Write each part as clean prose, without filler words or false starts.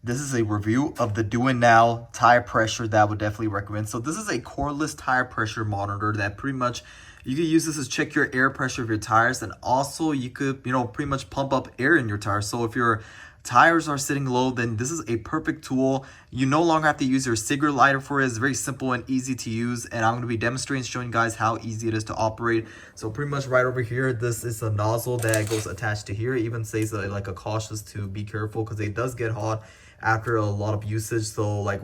this is a review of the Do It Now tire pressure that I would definitely recommend. So this is a cordless tire pressure monitor that pretty much you can use this to check your air pressure of your tires, and also you could, pretty much pump up air in your tires. So if your tires are sitting low, then this is a perfect tool. You no longer have to use your cigarette lighter for it. It's very simple and easy to use, and I'm going to be demonstrating, showing you guys how easy it is to operate. So pretty much right over here, this is a nozzle that goes attached to here. It even says like a cautious to be careful because it does get hot after a lot of usage. So like,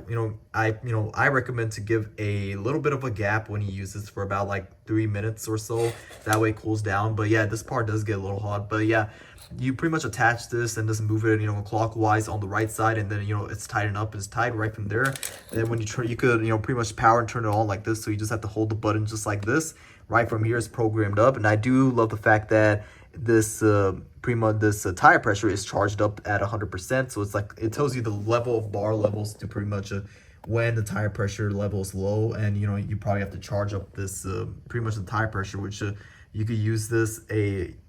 I recommend to give a little bit of a gap when you use this for about like 3 minutes or so. That way it cools down. But yeah, this part does get a little hot. But yeah, you pretty much attach this and just move it, clockwise on the right side, and then, it's tightened up. It's tied right from there. And then when you turn, you could, pretty much power and turn it on like this. So you just have to hold the button just like this. Right from here is programmed up. And I do love the fact that this tire pressure is charged up at 100%. So it's like, it tells you the level of bar levels to pretty much when the tire pressure level is low. And you probably have to charge up this pretty much the tire pressure, which you could use this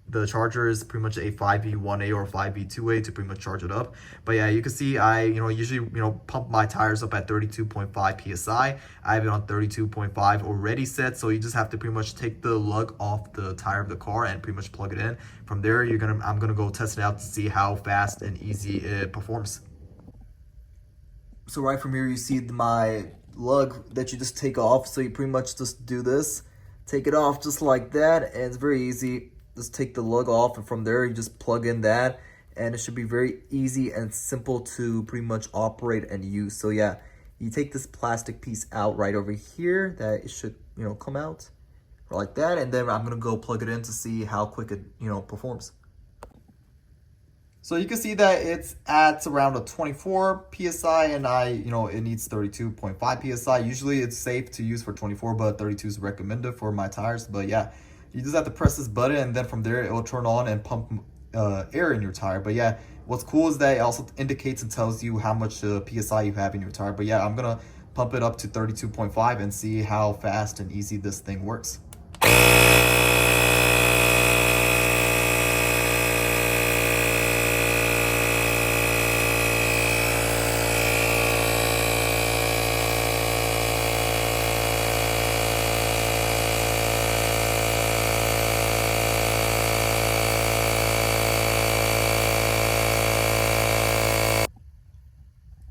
the charger is pretty much a 5V1A or 5V2A to pretty much charge it up. But yeah, you can see I usually pump my tires up at 32.5 psi. I have it on 32.5 already set, so you just have to pretty much take the lug off the tire of the car and pretty much plug it in. From there, I'm gonna go test it out to see how fast and easy it performs. So right from here, you see my lug that you just take off. So you pretty much just do this, take it off just like that, and it's very easy. Just take the lug off, and from there you just plug in that, and it should be very easy and simple to pretty much operate and use. So yeah, you take this plastic piece out right over here that it should come out like that, and then I'm gonna go plug it in to see how quick it performs. So you can see that it's at around a 24 psi, and it needs 32.5 psi. Usually it's safe to use for 24, but 32 is recommended for my tires. But yeah, you just have to press this button, and then from there it will turn on and pump air in your tire. But yeah, what's cool is that it also indicates and tells you how much psi you have in your tire. But yeah, I'm gonna pump it up to 32.5 and see how fast and easy this thing works.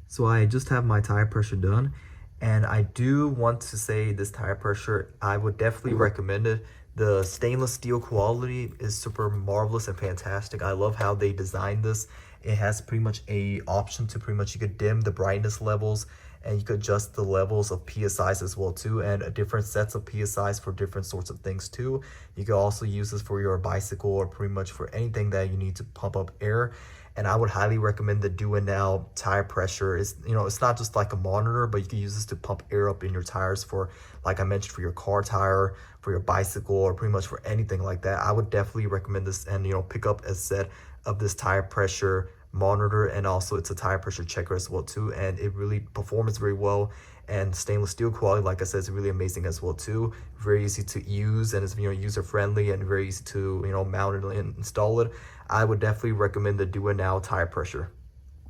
So I just have my tire pressure done, and I do want to say this tire pressure, I would definitely recommend it. The stainless steel quality is super marvelous and fantastic. I love how they designed this. It has pretty much a option to pretty much, you could dim the brightness levels, and you could adjust the levels of PSIs as well too, and different sets of PSIs for different sorts of things too. You could also use this for your bicycle or pretty much for anything that you need to pump up air. And I would highly recommend the Do It Now tire pressure. It's not just like a monitor, but you can use this to pump air up in your tires for, like I mentioned, for your car tire, for your bicycle, or pretty much for anything like that. I would definitely recommend this, and pick up a set of this tire pressure monitor, and also it's a tire pressure checker as well too, and it really performs very well. And stainless steel quality, like I said, is really amazing as well too. Very easy to use, and it's user friendly and very easy to mount it and install it. I would definitely recommend the Do It Now tire pressure.